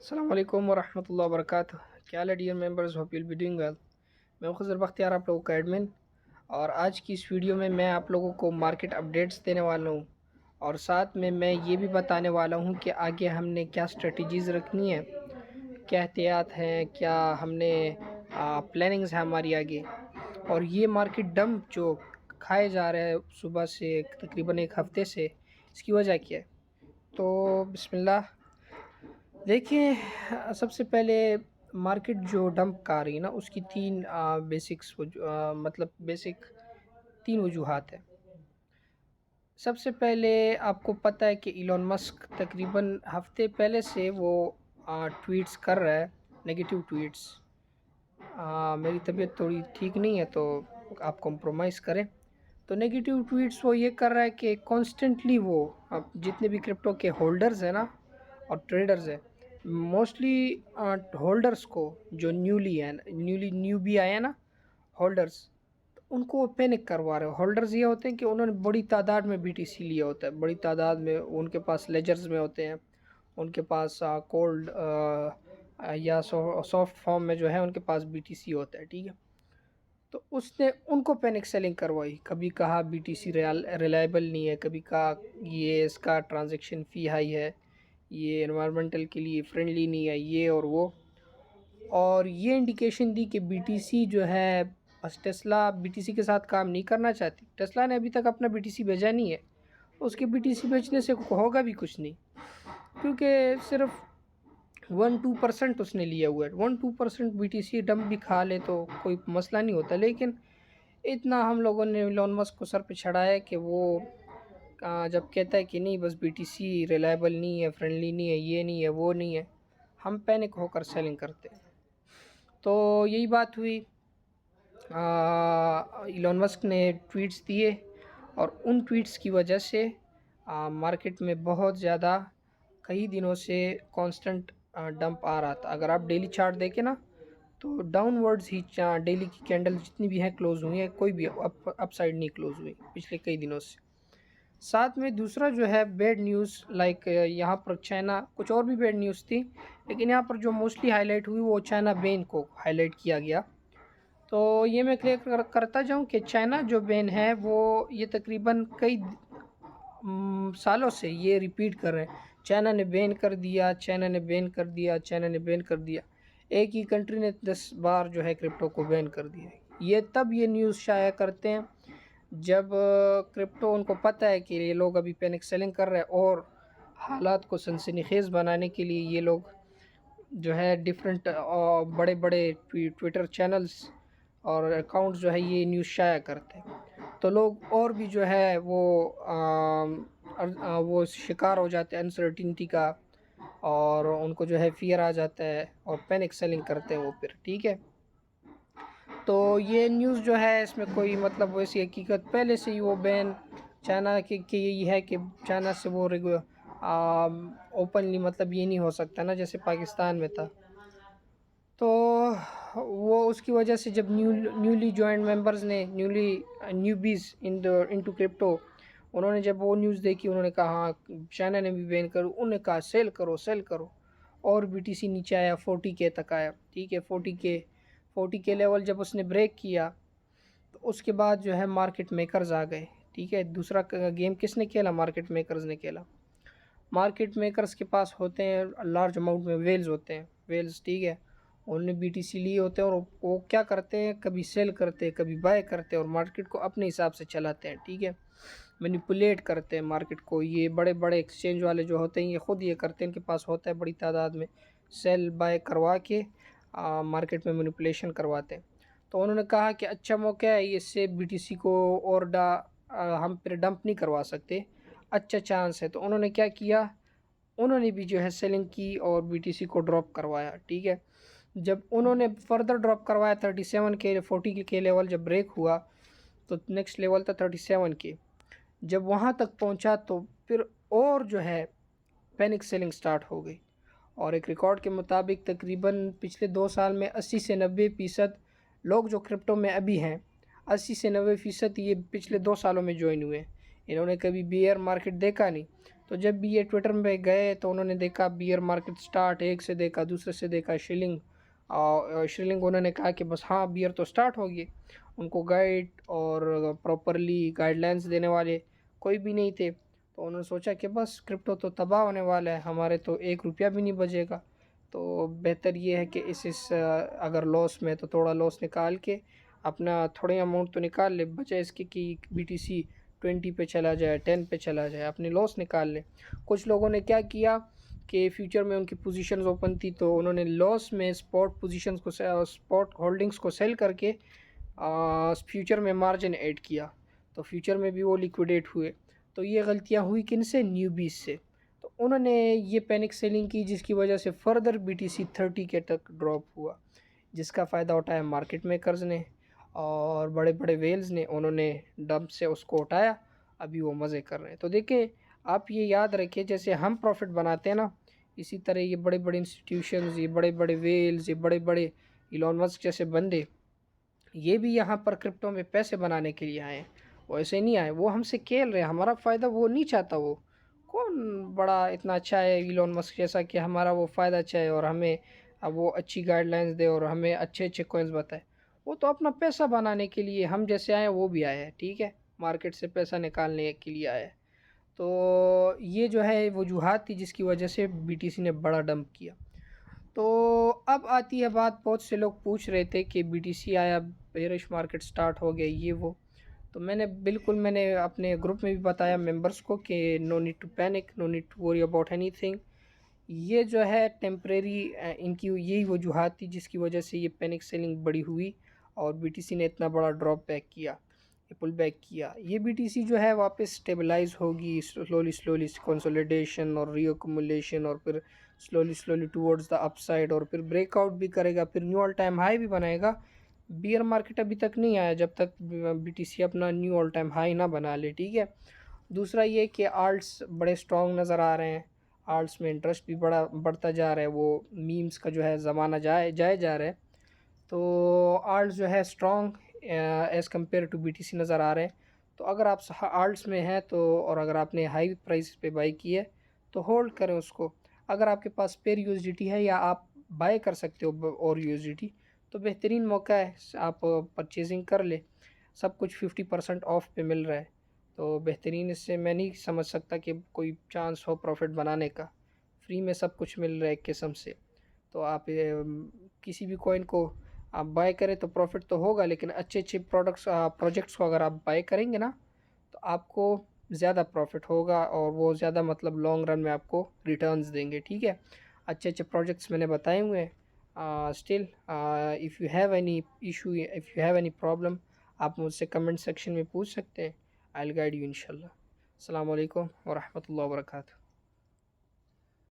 السلام علیکم ورحمۃ اللہ وبرکاتہ. کیا حال ہے dear members? Hope you will be doing well. میں خضر بختیار، آپ لوگوں کا ایڈمن. اور آج کی اس ویڈیو میں آپ لوگوں کو مارکیٹ اپڈیٹس دینے والا ہوں، اور ساتھ میں یہ بھی بتانے والا ہوں کہ آگے ہم نے کیا اسٹریٹجیز رکھنی ہے، کیا احتیاط ہیں، کیا ہم نے پلاننگز ہیں ہماری آگے. اور یہ مارکیٹ ڈمپ جو کھائے جا رہے ہیں صبح سے تقریباً ایک ہفتے سے، اس کی وجہ کیا ہے؟ تو بسم اللہ. دیکھیں، سب سے پہلے مارکیٹ جو ڈمپ کا رہی ہے نا، اس کی تین بیسک تین وجوہات ہیں. سب سے پہلے آپ کو پتہ ہے کہ ایلون مسک تقریباً ہفتے پہلے سے وہ ٹویٹس کر رہا ہے، نگیٹیو ٹویٹس. میری طبیعت تھوڑی ٹھیک نہیں ہے تو آپ کمپرومائز کریں. تو نگیٹیو ٹویٹس وہ یہ کر رہا ہے کہ کانسٹنٹلی وہ جتنے بھی کرپٹو کے ہولڈرز ہیں نا اور ٹریڈرز ہیں، موسٹلی ہولڈرز کو جو نیو بھی آیا نا ہولڈرز، ان کو پینک کروا رہے. ہولڈرز یہ ہوتے ہیں کہ انہوں نے بڑی تعداد میں بی ٹی سی لیا ہوتا ہے، بڑی تعداد میں ان کے پاس لیجرز میں ہوتے ہیں، ان کے پاس کولڈ یا سافٹ فارم میں جو ہے ان کے پاس بی ٹی سی ہوتا ہے. ٹھیک ہے، تو اس نے ان کو پینک سیلنگ کروائی. کبھی کہا بی ٹی سی ریلائبل نہیں ہے، کبھی کہا یہ اس کا ٹرانزیکشن فی ہائی ہے، یہ انوائرمنٹل کے لیے فرینڈلی نہیں ہے، یہ اور وہ. اور یہ انڈیکیشن دی کہ بی ٹی سی جو ہے، بس ٹیسلا بی ٹی سی کے ساتھ کام نہیں کرنا چاہتی. ٹیسلا نے ابھی تک اپنا بی ٹی سی بھیجا نہیں ہے، اس کے بی ٹی سی بیچنے سے ہوگا بھی کچھ نہیں، کیونکہ صرف 1-2% اس نے لیا ہوا ہے. 1-2% بی ٹی سی ڈمپ بھی کھا لے تو کوئی مسئلہ نہیں ہوتا. لیکن اتنا ہم لوگوں نے ایلون مسک کو سر پہ چڑھایا ہے کہ وہ جب کہتا ہے کہ نہیں بس بی ٹی سی ریلائبل نہیں ہے، فرینڈلی نہیں ہے، یہ نہیں ہے، وہ نہیں ہے، ہم پینک ہو کر سیلنگ کرتے ہیں. تو یہی بات ہوئی. ایلون مسک نے ٹویٹس دیے، اور ان ٹویٹس کی وجہ سے مارکیٹ میں بہت زیادہ کئی دنوں سے کانسٹنٹ ڈمپ آ رہا تھا. اگر آپ ڈیلی چارٹ دیکھیں نا تو ڈاؤن ورڈز ہی ڈیلی کی کینڈل جتنی بھی ہیں کلوز ہوئی ہیں، کوئی بھی اپ سائڈ نہیں کلوز ہوئی پچھلے کئی دنوں سے. ساتھ میں دوسرا جو ہے بیڈ نیوز، لائک یہاں پر چائنا، کچھ اور بھی بیڈ نیوز تھی لیکن یہاں پر جو موسٹلی ہائی لائٹ ہوئی وہ چائنا بین کو ہائی لائٹ کیا گیا. تو یہ میں کلیئر کرتا جاؤں کہ چائنا جو بین ہے وہ یہ تقریباً کئی سالوں سے یہ ریپیٹ کر رہے ہیں، چائنا نے بین کر دیا، چائنا نے بین کر دیا، چائنا نے بین کر دیا. ایک ہی کنٹری نے 10 بار جو ہے کرپٹو کو بین کر دیا. یہ تب یہ نیوز شائع کرتے ہیں جب کرپٹو ان کو پتہ ہے کہ یہ لوگ ابھی پینک سیلنگ کر رہے ہیں، اور حالات کو سنسنی خیز بنانے کے لیے یہ لوگ جو ہے ڈیفرنٹ بڑے بڑے ٹویٹر چینلز اور اکاؤنٹس جو ہے یہ نیوز شائع کرتے ہیں. تو لوگ اور بھی جو ہے وہ شکار ہو جاتے ہیں انسرٹینٹی کا، اور ان کو جو ہے فیئر آ جاتا ہے اور پینک سیلنگ کرتے ہیں وہ پھر. ٹھیک ہے، تو یہ نیوز جو ہے اس میں کوئی مطلب ویسی حقیقت پہلے سے ہی وہ بین چائنا کے یہی ہے کہ چائنا سے وہ اوپنلی مطلب یہ نہیں ہو سکتا نا جیسے پاکستان میں تھا. تو وہ اس کی وجہ سے جب نیولی جوائنٹ ممبرز نے نیوبیز انٹو کرپٹو، انہوں نے جب وہ نیوز دیکھی، انہوں نے کہا ہاں چائنا نے بھی بین کرو. انہوں نے کہا سیل کرو سیل کرو، اور بی ٹی سی نیچے آیا، 40K تک آیا. ٹھیک ہے، 40K لیول جب اس نے بریک کیا تو اس کے بعد جو ہے مارکیٹ میکرز آ گئے. ٹھیک ہے، دوسرا گیم کس نے کھیلا؟ مارکیٹ میکرز نے کھیلا. مارکیٹ میکرز کے پاس ہوتے ہیں لارج اماؤنٹ میں ویلز ہوتے ہیں، ویلز. ٹھیک ہے، انہوں نے بی ٹی سی لیے ہوتے ہیں، اور وہ کیا کرتے ہیں، کبھی سیل کرتے ہیں، کبھی بائی کرتے ہیں، اور مارکیٹ کو اپنے حساب سے چلاتے ہیں. ٹھیک ہے، مینیپولیٹ کرتے ہیں مارکیٹ کو. یہ بڑے بڑے ایکسچینج والے جو ہوتے ہیں یہ خود یہ کرتے ہیں، ان کے پاس ہوتا ہے بڑی تعداد میں، سیل بائی کروا کے مارکیٹ میں مینیپولیشن کرواتے ہیں. تو انہوں نے کہا کہ اچھا موقع ہے، اس سے بی ٹی سی کو اور ہم پھر ڈمپ نہیں کروا سکتے، اچھا چانس ہے. تو انہوں نے کیا کیا، انہوں نے بھی جو ہے سیلنگ کی اور بی ٹی سی کو ڈراپ کروایا. ٹھیک ہے، جب انہوں نے فردر ڈراپ کروایا 37K 40K لیول جب بریک ہوا تو نیکسٹ لیول تھا 37K. جب وہاں تک پہنچا تو پھر اور جو ہے پینک سیلنگ سٹارٹ ہو گئی. اور ایک ریکارڈ کے مطابق تقریباً پچھلے 2 سال میں 80 سے 90% لوگ جو کرپٹو میں ابھی ہیں، 80 سے 90% یہ پچھلے 2 سالوں میں جوائن ہوئے ہیں. انہوں نے کبھی بیئر مارکیٹ دیکھا نہیں. تو جب بھی یہ ٹویٹر میں گئے تو انہوں نے دیکھا بیئر مارکیٹ سٹارٹ، ایک سے دیکھا، دوسرے سے دیکھا شیلنگ، شیلنگ انہوں نے کہا کہ بس ہاں بیئر تو سٹارٹ ہوگی. ان کو گائیڈ اور پراپرلی گائیڈ لائنس دینے والے کوئی بھی نہیں تھے. تو انہوں نے سوچا کہ بس کرپٹو تو تباہ ہونے والا ہے، ہمارے تو 1 روپیہ بھی نہیں بچے گا. تو بہتر یہ ہے کہ اس اگر لاس میں تو تھوڑا لاس نکال کے اپنا تھوڑے اماؤنٹ تو نکال لے، بچے اس کی کہ BTC 20 پہ چلا جائے، 10 پہ چلا جائے، اپنے لاس نکال لے. کچھ لوگوں نے کیا کیا کہ فیوچر میں ان کی پوزیشنز اوپن تھی تو انہوں نے لاس میں اسپاٹ پوزیشنز کو، اسپاٹ ہولڈنگز کو سیل کر کے فیوچر میں مارجن ایڈ کیا، تو فیوچر میں بھی وہ لیکویڈیٹ ہوئے. تو یہ غلطیاں ہوئی کن سے؟ نیو بیز سے. تو انہوں نے یہ پینک سیلنگ کی جس کی وجہ سے فردر BTC 30 کے تک ڈراپ ہوا، جس کا فائدہ اٹھایا مارکیٹ میکرز نے اور بڑے بڑے ویلز نے. انہوں نے ڈمپ سے اس کو اٹھایا، ابھی وہ مزے کر رہے ہیں. تو دیکھیں آپ یہ یاد رکھیں، جیسے ہم پروفٹ بناتے ہیں نا، اسی طرح یہ بڑے بڑے انسٹیٹیوشنز، یہ بڑے بڑے ویلز، یہ بڑے بڑے ایلون مسک جیسے بندے، یہ بھی یہاں پر کرپٹو میں پیسے بنانے کے لیے آئے ہیں. وہ ایسے نہیں آئے، وہ ہم سے کھیل رہے ہیں، ہمارا فائدہ وہ نہیں چاہتا. وہ کون بڑا اتنا اچھا ہے ایلون مسک جیسا کہ ہمارا وہ فائدہ چاہے اور ہمیں اب وہ اچھی گائیڈ لائنز دے اور ہمیں اچھے اچھے کوئنز بتائے. وہ تو اپنا پیسہ بنانے کے لیے، ہم جیسے آئے وہ بھی آئے ہیں، ٹھیک ہے، مارکیٹ سے پیسہ نکالنے کے لیے آئے. تو یہ جو ہے وجوہات تھی جس کی وجہ سے BTC نے بڑا ڈمپ کیا. تو اب آتی ہے بات، بہت سے لوگ پوچھ رہے تھے کہ BTC آیا، بیئرش مارکیٹ سٹارٹ ہو گیا، یہ وہ. تو میں نے اپنے گروپ میں بھی بتایا ممبرس کو کہ no need to panic, no need to worry about anything. یہ جو ہے ٹیمپریری، ان کی یہی وجوہات تھی جس کی وجہ سے یہ پینک سیلنگ بڑی ہوئی اور BTC نے اتنا بڑا ڈراپ بیک کیا، پل بیک کیا. یہ BTC جو ہے واپس سٹیبلائز ہوگی سلولی کنسولیڈیشن اور ری ایکومولیشن، اور پھر slowly towards the up side, اور پھر بریک آؤٹ بھی کرے گا، پھر نیو آل ٹائم ہائی بھی بنائے گا. بیئر مارکیٹ ابھی تک نہیں آیا جب تک BTC اپنا نیو آل ٹائم ہائی نہ بنا لے، ٹھیک ہے. دوسرا یہ کہ آلٹس بڑے سٹرونگ نظر آ رہے ہیں، آرٹس میں انٹرسٹ بھی بڑھتا جا رہا ہے، وہ میمز کا جو ہے زمانہ جائے جا رہا ہے. تو آرٹس جو ہے strong as compare to BTC نظر آ رہے ہیں. تو اگر آپ آرٹس میں ہیں تو، اور اگر آپ نے ہائی پرائس پہ بائی کی ہے تو ہولڈ کریں اس کو. اگر آپ کے پاس اسپیئر USDT ہے یا آپ بائی کر سکتے ہو اور USDT، تو بہترین موقع ہے، آپ پرچیزنگ کر لیں. سب کچھ 50% آف پہ مل رہا ہے، تو بہترین. اس سے میں نہیں سمجھ سکتا کہ کوئی چانس ہو پروفٹ بنانے کا. فری میں سب کچھ مل رہا ہے ایک قسم سے. تو آپ کسی بھی کوئن کو آپ بائی کریں تو پروفٹ تو ہوگا، لیکن اچھے اچھے پروجیکٹس کو اگر آپ بائی کریں گے نا تو آپ کو زیادہ پروفٹ ہوگا، اور وہ زیادہ مطلب لانگ رن میں آپ کو ریٹرنز دیں گے، ٹھیک ہے. اچھے اچھے پروجیکٹس میں نے بتائے ہوئے ہیں. Still if you have any issue, if you have any problem, آپ مجھ سے کمنٹ سیکشن میں پوچھ سکتے ہیں. آئی ول گائیڈ یو انشاءاللہ. السلام علیکم ورحمۃ اللہ وبرکاتہ.